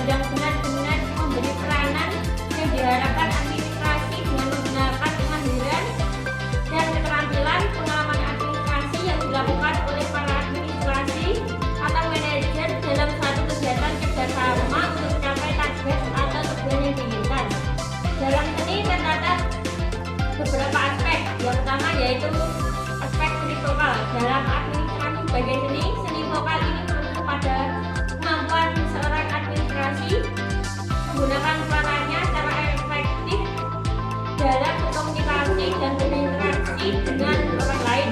yang benar-benar memberi peranan yang diharapkan administrasi dengan menggunakan kemandirian dan keterampilan pengalaman administrasi yang dilakukan oleh para administrasi atau manajer dalam satu kegiatan kerjasama untuk mencapai target atau tujuan yang diinginkan. Dalam seni terdapat beberapa aspek. Yang pertama yaitu aspek seni vokal. Dalam administrasi sebagai seni vokal ini merujuk pada kemampuan seorang administrasi menggunakan suaranya secara efektif dalam berkomunikasi dan berinteraksi dengan orang lain.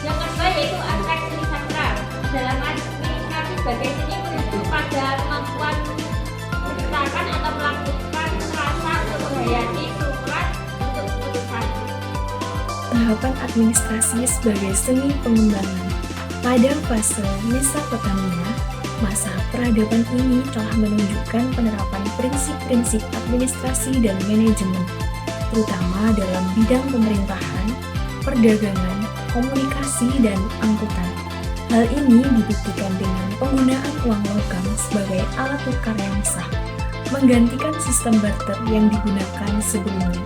Yang kedua yaitu aspek seni sastra. Dalam administrasi sebagai seni merujuk pada kemampuan menciptakan atau melakukan rasa untuk menghayati surat untuk keputusan. Tahapan administrasi sebagai seni pengembangan. Pada fase Mesopotamia, masa peradaban ini telah menunjukkan penerapan prinsip-prinsip administrasi dan manajemen, terutama dalam bidang pemerintahan, perdagangan, komunikasi, dan angkutan. Hal ini dibuktikan dengan penggunaan uang logam sebagai alat tukar yang sah, menggantikan sistem barter yang digunakan sebelumnya.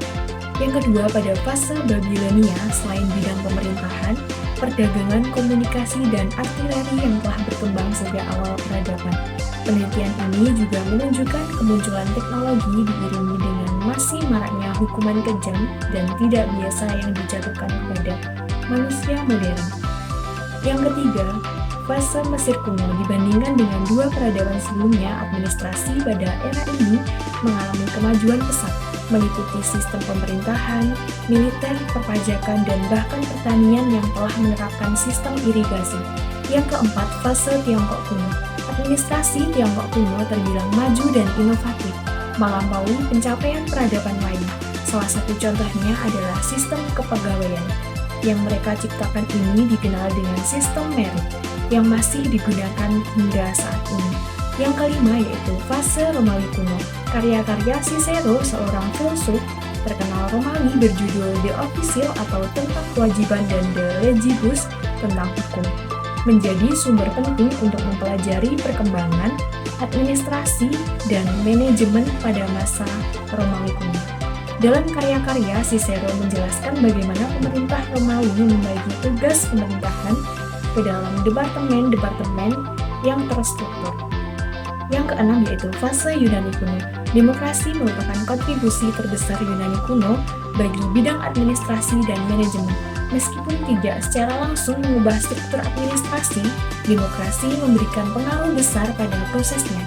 Yang kedua, pada fase Babilonia, selain bidang pemerintahan, perdagangan, komunikasi, dan artileri yang telah berkembang sejak awal peradaban. Penelitian ini juga menunjukkan kemunculan teknologi diiringi dengan masih maraknya hukuman kejam dan tidak biasa yang dijatuhkan kepada manusia modern. Yang ketiga, fase Mesir kuno dibandingkan dengan dua peradaban sebelumnya, administrasi pada era ini mengalami kemajuan pesat, meliputi sistem pemerintahan, militer, perpajakan, dan bahkan pertanian yang telah menerapkan sistem irigasi. Yang keempat, fase Tiongkok kuno. Administrasi Tiongkok kuno terbilang maju dan inovatif, melampaui pencapaian peradaban lain. Salah satu contohnya adalah sistem kepegawaian. Yang mereka ciptakan ini dikenal dengan sistem merit, yang masih digunakan hingga saat ini. Yang kelima yaitu fase Romawi kuno. Karya-karya Cicero, seorang filsuf terkenal Romawi berjudul De Officio atau tentang kewajiban dan De Legibus tentang hukum, menjadi sumber penting untuk mempelajari perkembangan administrasi dan manajemen pada masa Romawi kuno. Dalam karya-karya, Cicero menjelaskan bagaimana pemerintah Romawi membagi tugas pemerintahan ke dalam departemen-departemen yang terstruktur. Yang keenam yaitu fase Yunani kuno. Demokrasi merupakan kontribusi terbesar Yunani kuno bagi bidang administrasi dan manajemen. Meskipun tidak secara langsung mengubah struktur administrasi, demokrasi memberikan pengaruh besar pada prosesnya.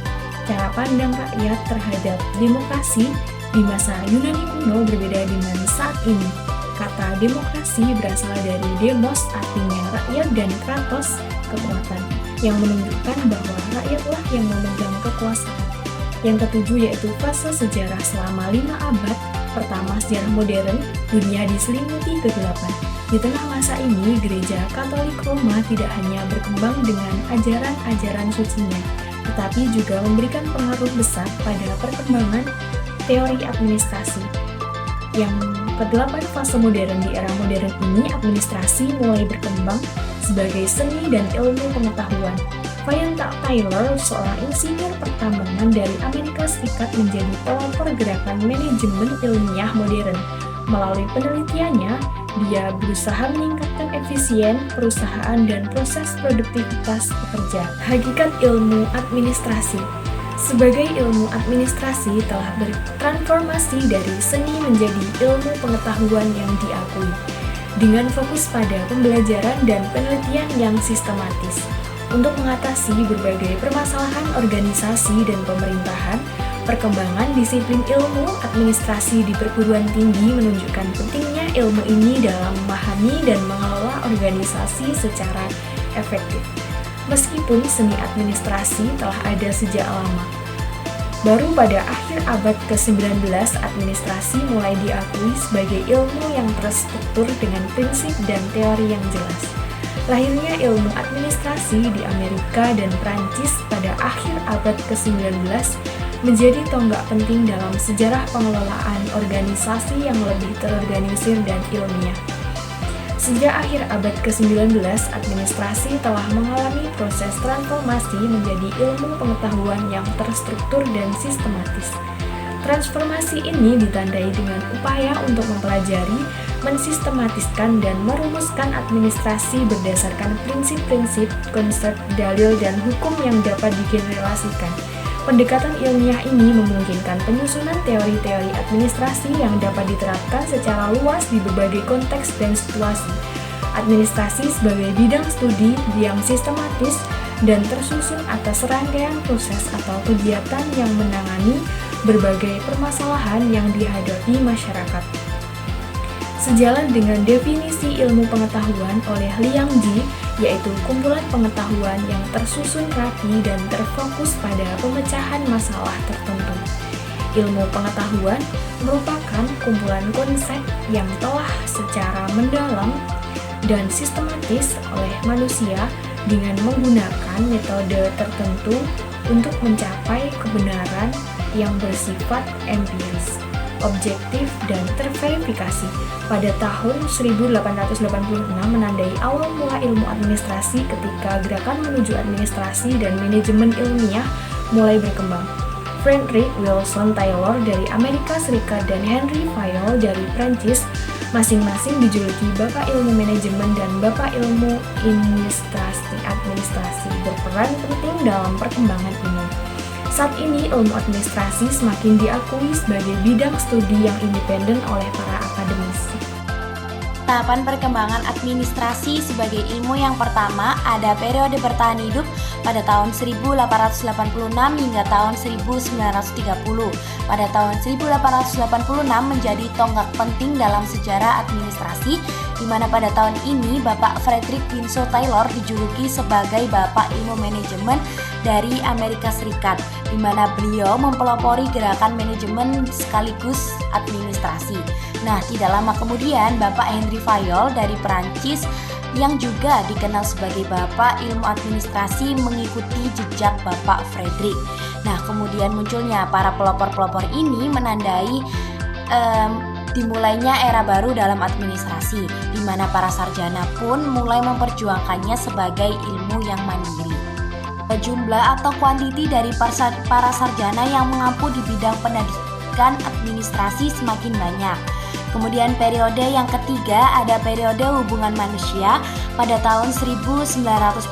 Cara pandang rakyat terhadap demokrasi di masa Yunani kuno berbeda dengan saat ini. Kata demokrasi berasal dari demos, artinya rakyat, dan kratos, kekuatan, yang menunjukkan bahwa rakyatlah yang memegang kekuasaan. Yang ketujuh yaitu fase sejarah selama 5 abad pertama sejarah modern, dunia diselimuti kegelapan. Di tengah masa ini, gereja Katolik Roma tidak hanya berkembang dengan ajaran-ajaran sucinya, tetapi juga memberikan pengaruh besar pada perkembangan teori administrasi. Yang ke-8 fase modern. Di era modern ini, administrasi mulai berkembang sebagai seni dan ilmu pengetahuan. Vayanta Taylor, seorang insinyur pertambangan dari Amerika Serikat, menjadi pelopor gerakan manajemen ilmiah modern. Melalui penelitiannya, dia berusaha meningkatkan efisien perusahaan dan proses produktivitas pekerja. Hakikat ilmu administrasi. Sebagai ilmu administrasi telah bertransformasi dari seni menjadi ilmu pengetahuan yang diakui, dengan fokus pada pembelajaran dan penelitian yang sistematis. Untuk mengatasi berbagai permasalahan organisasi dan pemerintahan, perkembangan disiplin ilmu administrasi di perguruan tinggi menunjukkan pentingnya ilmu ini dalam memahami dan mengelola organisasi secara efektif. Meskipun seni administrasi telah ada sejak lama, baru pada akhir abad ke-19 administrasi mulai diakui sebagai ilmu yang terstruktur dengan prinsip dan teori yang jelas. Lahirnya ilmu administrasi di Amerika dan Prancis pada akhir abad ke-19 menjadi tonggak penting dalam sejarah pengelolaan organisasi yang lebih terorganisir dan ilmiah. Sejak akhir abad ke-19, administrasi telah mengalami proses transformasi menjadi ilmu pengetahuan yang terstruktur dan sistematis. Transformasi ini ditandai dengan upaya untuk mempelajari, mensistematiskan, dan merumuskan administrasi berdasarkan prinsip-prinsip, konsep, dalil, dan hukum yang dapat digeneralisasikan. Pendekatan ilmiah ini memungkinkan penyusunan teori-teori administrasi yang dapat diterapkan secara luas di berbagai konteks dan situasi. Administrasi sebagai bidang studi yang sistematis dan tersusun atas rangkaian proses atau kegiatan yang menangani berbagai permasalahan yang dihadapi masyarakat. Sejalan dengan definisi ilmu pengetahuan oleh Liang Ji, yaitu kumpulan pengetahuan yang tersusun rapi dan terfokus pada pemecahan masalah tertentu. Ilmu pengetahuan merupakan kumpulan konsep yang telah secara mendalam dan sistematis oleh manusia dengan menggunakan metode tertentu untuk mencapai kebenaran yang bersifat empiris, objektif, dan terverifikasi. Pada tahun 1886 menandai awal mula ilmu administrasi ketika gerakan menuju administrasi dan manajemen ilmiah mulai berkembang. Frederick Wilson Taylor dari Amerika Serikat dan Henry Fayol dari Prancis masing-masing dijuluki Bapak Ilmu Manajemen dan Bapak Ilmu Administrasi berperan penting dalam perkembangan ini. Saat ini, ilmu administrasi semakin diakui sebagai bidang studi yang independen oleh para akademisi. Tahapan perkembangan administrasi sebagai ilmu yang pertama ada periode bertahan hidup pada tahun 1886 hingga tahun 1930. Pada tahun 1886 menjadi tonggak penting dalam sejarah administrasi, di mana pada tahun ini Bapak Frederick Winslow Taylor dijuluki sebagai Bapak Ilmu Manajemen dari Amerika Serikat, di mana beliau mempelopori gerakan manajemen sekaligus administrasi. Nah, tidak lama kemudian Bapak Henry Fayol dari Perancis yang juga dikenal sebagai Bapak Ilmu Administrasi mengikuti jejak Bapak Frederick. Nah, kemudian munculnya para pelopor-pelopor ini menandai dimulainya era baru dalam administrasi, di mana para sarjana pun mulai memperjuangkannya sebagai ilmu yang mandiri. Jumlah atau kuantiti dari para sarjana yang mengampu di bidang pendidikan administrasi semakin banyak. Kemudian periode yang ketiga ada periode hubungan manusia pada tahun 1945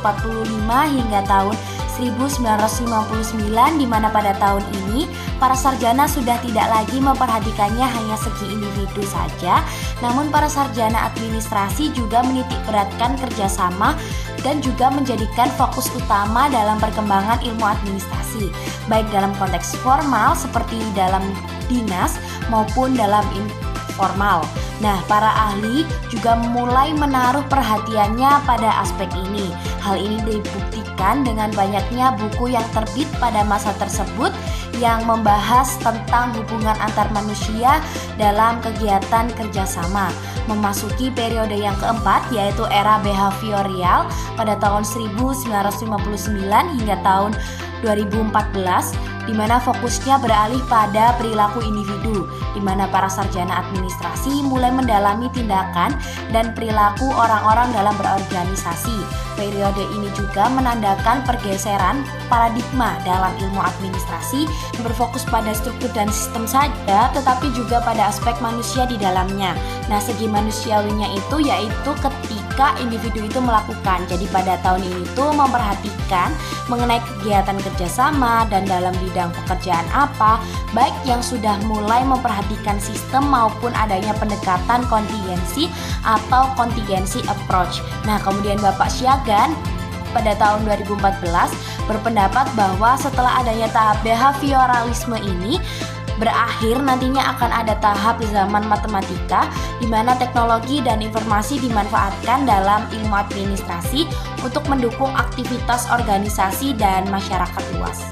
hingga tahun 1959, di mana pada tahun ini para sarjana sudah tidak lagi memperhatikannya hanya segi individu saja, namun para sarjana administrasi juga menitik beratkan kerjasama dan juga menjadikan fokus utama dalam perkembangan ilmu administrasi, baik dalam konteks formal seperti dalam dinas maupun dalam informal. Nah, para ahli juga mulai menaruh perhatiannya pada aspek ini. Hal ini dibuktikan dengan banyaknya buku yang terbit pada masa tersebut yang membahas tentang hubungan antar manusia dalam kegiatan kerjasama. Memasuki periode yang keempat yaitu era behavioral pada tahun 1959 hingga tahun 2014, di mana fokusnya beralih pada perilaku individu, di mana para sarjana administrasi mulai mendalami tindakan dan perilaku orang-orang dalam berorganisasi. Periode ini juga menandakan pergeseran paradigma dalam ilmu administrasi, berfokus pada struktur dan sistem saja, tetapi juga pada aspek manusia di dalamnya. Nah, segi manusiawinya itu yaitu ketika individu itu melakukan. Jadi pada tahun ini tuh memperhatikan mengenai kegiatan kerjasama dan dalam bidang pekerjaan apa, baik yang sudah mulai memperhatikan sistem maupun adanya pendekatan kontingensi atau contingency approach. Nah, kemudian Bapak Syagan pada tahun 2014 berpendapat bahwa setelah adanya tahap behavioralisme ini berakhir, nantinya akan ada tahap zaman matematika di mana teknologi dan informasi dimanfaatkan dalam ilmu administrasi untuk mendukung aktivitas organisasi dan masyarakat luas.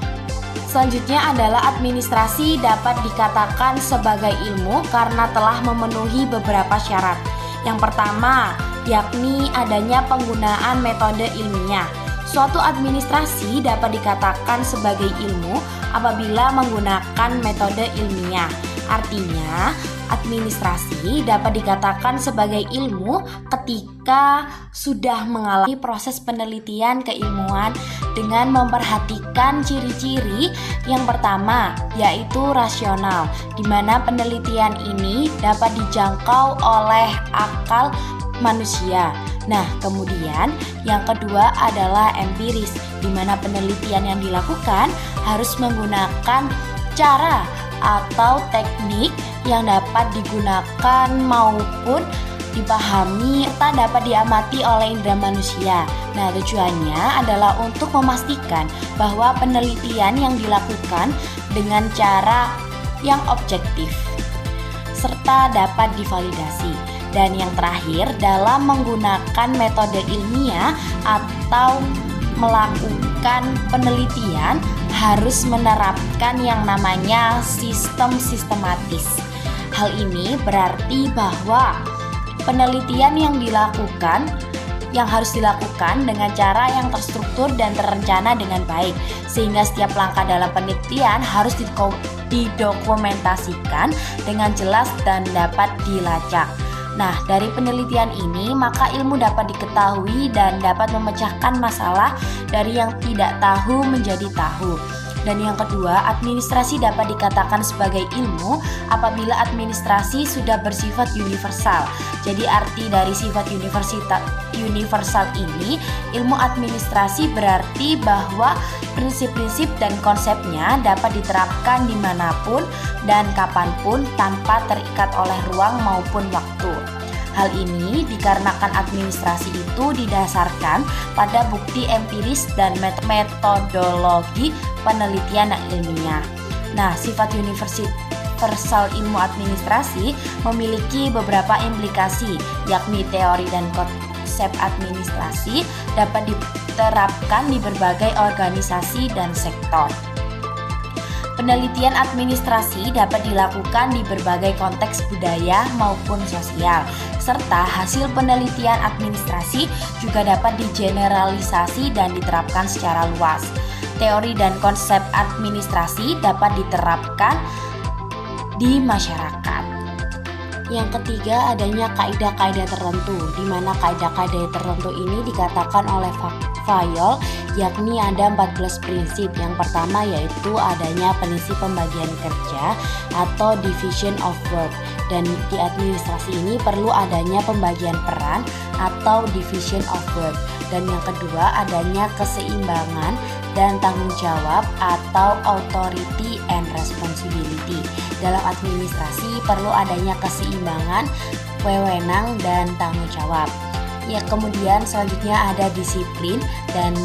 Selanjutnya adalah administrasi dapat dikatakan sebagai ilmu karena telah memenuhi beberapa syarat. Yang pertama, yakni adanya penggunaan metode ilmiah. Suatu administrasi dapat dikatakan sebagai ilmu apabila menggunakan metode ilmiah. Artinya, administrasi dapat dikatakan sebagai ilmu ketika sudah mengalami proses penelitian keilmuan dengan memperhatikan ciri-ciri yang pertama yaitu rasional, di mana penelitian ini dapat dijangkau oleh akal manusia. Nah, kemudian yang kedua adalah empiris, di mana penelitian yang dilakukan harus menggunakan cara atau teknik yang dapat digunakan maupun dipahami serta dapat diamati oleh indera manusia. Nah, tujuannya adalah untuk memastikan bahwa penelitian yang dilakukan dengan cara yang objektif serta dapat divalidasi. Dan yang terakhir, dalam menggunakan metode ilmiah atau melakukan penelitian harus menerapkan yang namanya sistem sistematis. Hal ini berarti bahwa penelitian yang harus dilakukan dengan cara yang terstruktur dan terencana dengan baik, sehingga setiap langkah dalam penelitian harus didokumentasikan dengan jelas dan dapat dilacak. Nah, dari penelitian ini maka ilmu dapat diketahui dan dapat memecahkan masalah dari yang tidak tahu menjadi tahu. Dan yang kedua, administrasi dapat dikatakan sebagai ilmu apabila administrasi sudah bersifat universal. Jadi arti dari sifat universal ini, ilmu administrasi berarti bahwa prinsip-prinsip dan konsepnya dapat diterapkan dimanapun dan kapanpun tanpa terikat oleh ruang maupun waktu. Hal ini dikarenakan administrasi itu didasarkan pada bukti empiris dan metodologi penelitian yang ilmiah. Nah, sifat universal ilmu administrasi memiliki beberapa implikasi, yakni teori dan konsep administrasi dapat diterapkan di berbagai organisasi dan sektor. Penelitian administrasi dapat dilakukan di berbagai konteks budaya maupun sosial, serta hasil penelitian administrasi juga dapat digeneralisasi dan diterapkan secara luas. Teori dan konsep administrasi dapat diterapkan di masyarakat. Yang ketiga, adanya kaidah-kaidah tertentu, di mana kaidah-kaidah tertentu ini dikatakan oleh Fayol, yakni ada 14 prinsip. Yang pertama yaitu adanya prinsip pembagian kerja atau division of work, dan di administrasi ini perlu adanya pembagian peran atau division of work. Dan yang kedua adanya keseimbangan dan tanggung jawab atau authority and responsibility. Dalam administrasi perlu adanya keseimbangan, wewenang, dan tanggung jawab. Ya, kemudian selanjutnya ada disiplin, dan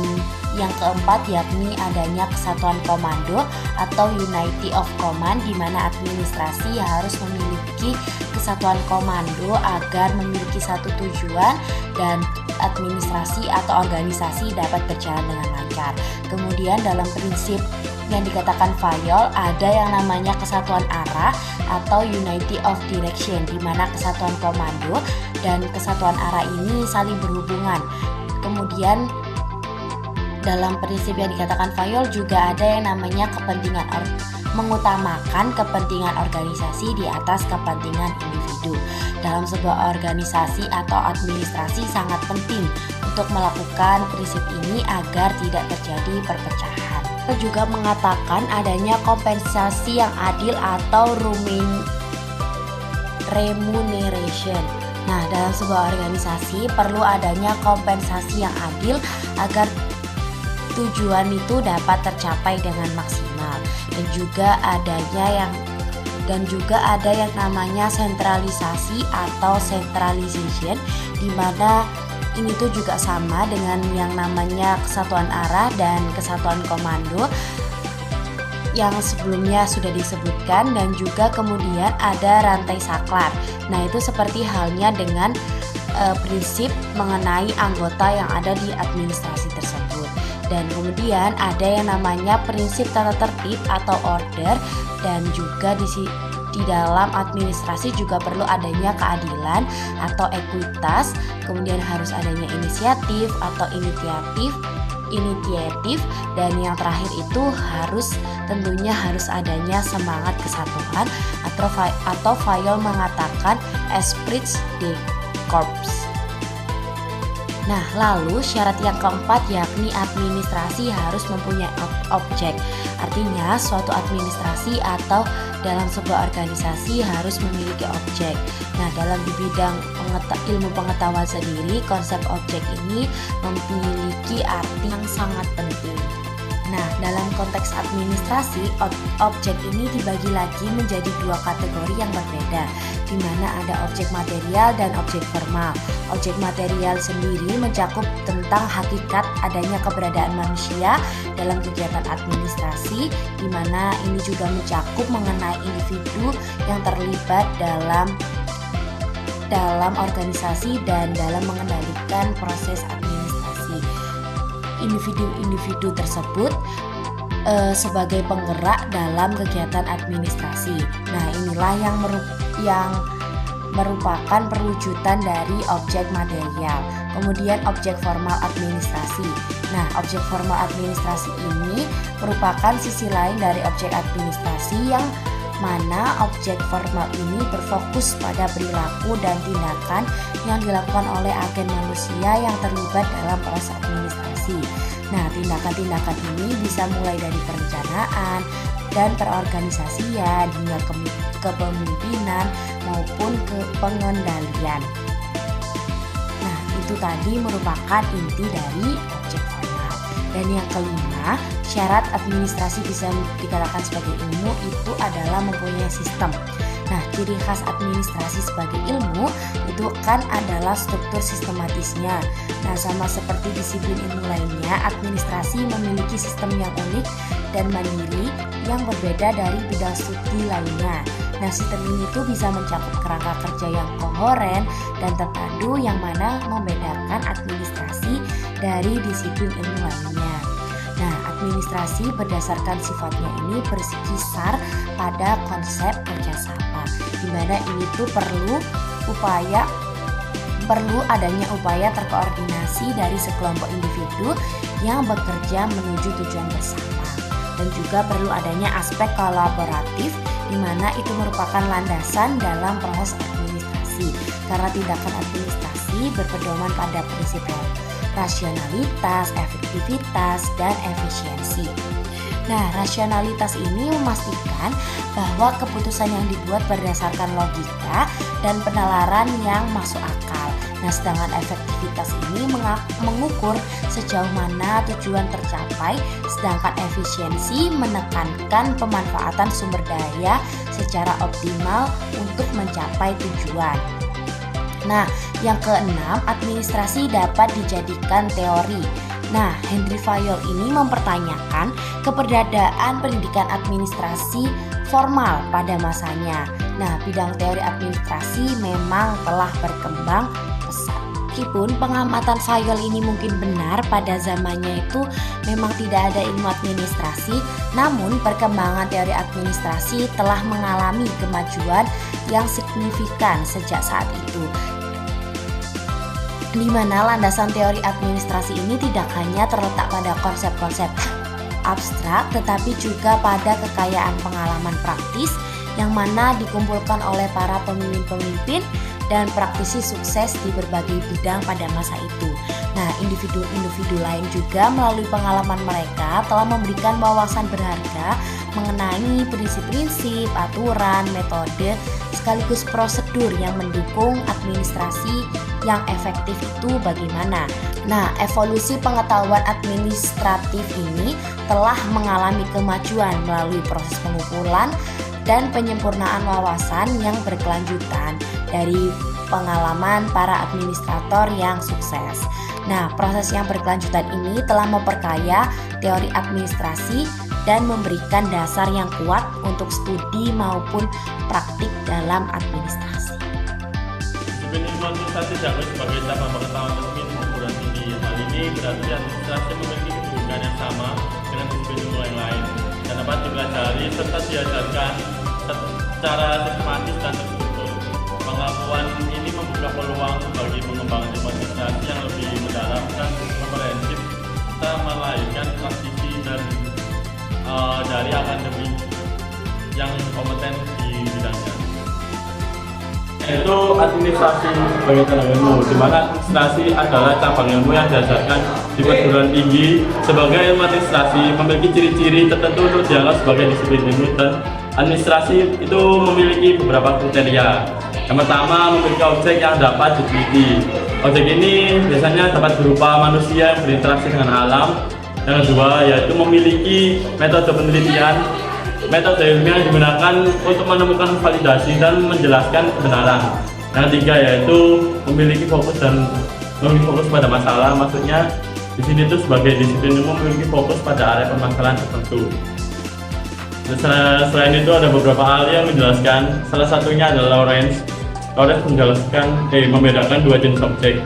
yang keempat yakni adanya kesatuan komando atau unity of command, di mana administrasi harus memiliki kesatuan komando agar memiliki satu tujuan dan administrasi atau organisasi dapat berjalan dengan lancar. Kemudian dalam prinsip yang dikatakan Fayol ada yang namanya kesatuan arah atau unity of direction, di mana kesatuan komando dan kesatuan arah ini saling berhubungan. Kemudian dalam prinsip yang dikatakan Fayol juga ada yang namanya mengutamakan kepentingan organisasi di atas kepentingan individu. Dalam sebuah organisasi atau administrasi sangat penting untuk melakukan prinsip ini agar tidak terjadi perpecahan. Kita juga mengatakan adanya kompensasi yang adil atau remuneration. Nah, dalam sebuah organisasi perlu adanya kompensasi yang adil agar tujuan itu dapat tercapai dengan maksimal. Dan juga ada yang namanya sentralisasi atau centralization, di mana ini tuh juga sama dengan yang namanya kesatuan arah dan kesatuan komando yang sebelumnya sudah disebutkan. Dan juga kemudian ada rantai saklar. Nah, itu seperti halnya dengan prinsip mengenai anggota yang ada di administrasi tersebut. Dan kemudian ada yang namanya prinsip tata tertib atau order, dan juga di dalam administrasi juga perlu adanya keadilan atau ekuitas. Kemudian harus adanya inisiatif atau inisiatif, inisiatif, dan yang terakhir itu tentunya harus adanya semangat kesatuan atau Fayol mengatakan esprit de corps. Nah, lalu syarat yang keempat yakni administrasi harus mempunyai objek. Artinya suatu administrasi atau dalam sebuah organisasi harus memiliki objek. Nah, dalam di bidang ilmu pengetahuan sendiri, konsep objek ini memiliki arti yang sangat penting. Nah, dalam konteks administrasi, objek ini dibagi lagi menjadi dua kategori yang berbeda, di mana ada objek material dan objek formal. Objek material sendiri mencakup tentang hakikat adanya keberadaan manusia dalam kegiatan administrasi, di mana ini juga mencakup mengenai individu yang terlibat dalam organisasi dan dalam mengendalikan proses administrasi. Individu-individu tersebut sebagai penggerak dalam kegiatan administrasi. Nah, inilah yang merupakan perwujudan dari objek material. Kemudian objek formal administrasi. Nah, objek formal administrasi ini merupakan sisi lain dari objek administrasi, yang mana objek formal ini berfokus pada perilaku dan tindakan yang dilakukan oleh agen manusia yang terlibat dalam proses administrasi. Nah, tindakan-tindakan ini bisa mulai dari perencanaan dan perorganisasian hingga kepemimpinan maupun ke pengendalian. Nah, itu tadi merupakan inti dari objek formal. Dan yang kelima, syarat administrasi bisa dikatakan sebagai ilmu itu adalah mempunyai sistem. Nah, ciri khas administrasi sebagai ilmu itu kan adalah struktur sistematisnya. Nah, sama seperti disiplin ilmu lainnya, administrasi memiliki sistem yang unik dan mandiri yang berbeda dari bidang studi lainnya. Nah, sistem ini tuh bisa mencakup kerangka kerja yang kohoren dan terpadu, yang mana membedakan administrasi dari disiplin ilmu lainnya. Nah, administrasi berdasarkan sifatnya ini berkisar pada konsep kerjasama, di mana ini tuh perlu adanya upaya terkoordinasi dari sekelompok individu yang bekerja menuju tujuan bersama. Dan juga perlu adanya aspek kolaboratif, di mana itu merupakan landasan dalam proses administrasi, karena tindakan administrasi berpedoman pada prinsip rasionalitas, efektivitas, dan efisiensi. Nah, rasionalitas ini memastikan bahwa keputusan yang dibuat berdasarkan logika dan penalaran yang masuk akal. Nah, sedangkan efektivitas ini mengukur sejauh mana tujuan tercapai, sedangkan efisiensi menekankan pemanfaatan sumber daya secara optimal untuk mencapai tujuan. Nah, yang keenam, administrasi dapat dijadikan teori. Nah, Henry Fayol ini mempertanyakan keberadaan pendidikan administrasi formal pada masanya. Nah, bidang teori administrasi memang telah berkembang pesat. Meskipun pengamatan Fayol ini mungkin benar, pada zamannya itu memang tidak ada ilmu administrasi, namun perkembangan teori administrasi telah mengalami kemajuan yang signifikan sejak saat itu, di mana landasan teori administrasi ini tidak hanya terletak pada konsep-konsep abstrak, tetapi juga pada kekayaan pengalaman praktis yang mana dikumpulkan oleh para pemimpin-pemimpin dan praktisi sukses di berbagai bidang pada masa itu. Nah, individu-individu lain juga melalui pengalaman mereka telah memberikan wawasan berharga mengenai prinsip-prinsip, aturan, metode, sekaligus prosedur yang mendukung administrasi yang efektif itu bagaimana. Nah, evolusi pengetahuan administratif ini telah mengalami kemajuan melalui proses pengumpulan dan penyempurnaan wawasan yang berkelanjutan dari pengalaman para administrator yang sukses. Nah, proses yang berkelanjutan ini telah memperkaya teori administrasi dan memberikan dasar yang kuat untuk studi maupun praktik dalam administrasi. Disiplin ilmu administrasi diakui sebagai cabang pengetahuan resmi di perguruan tinggi. Hal ini berarti administrasi memiliki kedudukan yang sama dengan disiplin ilmu yang lain dan dapat dipelajari serta diajarkan secara sistematis dan terstruktur. Pengetahuan ini membuka peluang bagi pengembangan ilmu administrasi yang lebih mendalam dan komprehensif serta dari akademik yang kompeten di bidangnya. Yaitu administrasi sebagai tenaga ilmu, di mana administrasi adalah cabang ilmu yang diajarkan di perguruan tinggi. Sebagai ilmu administrasi memiliki ciri-ciri tertentu untuk dianggap sebagai disiplin ilmu, dan administrasi itu memiliki beberapa kriteria. Yang pertama, memiliki objek yang dapat diteliti. Objek ini biasanya dapat berupa manusia yang berinteraksi dengan alam. Yang kedua, yaitu memiliki metode penelitian, metode ilmiah yang digunakan untuk menemukan validasi dan menjelaskan kebenaran. Yang ketiga, yaitu memiliki fokus pada masalah. Maksudnya di sini tuh sebagai disiplin ilmu memiliki fokus pada area permasalahan tertentu. Selain itu ada beberapa ahli yang menjelaskan. Salah satunya adalah Lawrence membedakan dua jenis objek.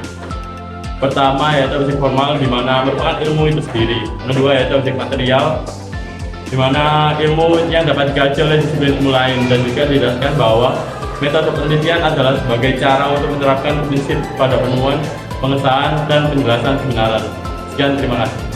Pertama yaitu objek formal, di mana merupakan ilmu itu sendiri. Kedua yaitu objek material, di mana ilmu yang dapat dikaji oleh disiplin ilmu lain. Dan juga dijelaskan bahwa metode penelitian adalah sebagai cara untuk menerapkan prinsip pada penemuan, pengesahan, dan penjelasan kebenaran. Sekian, terima kasih.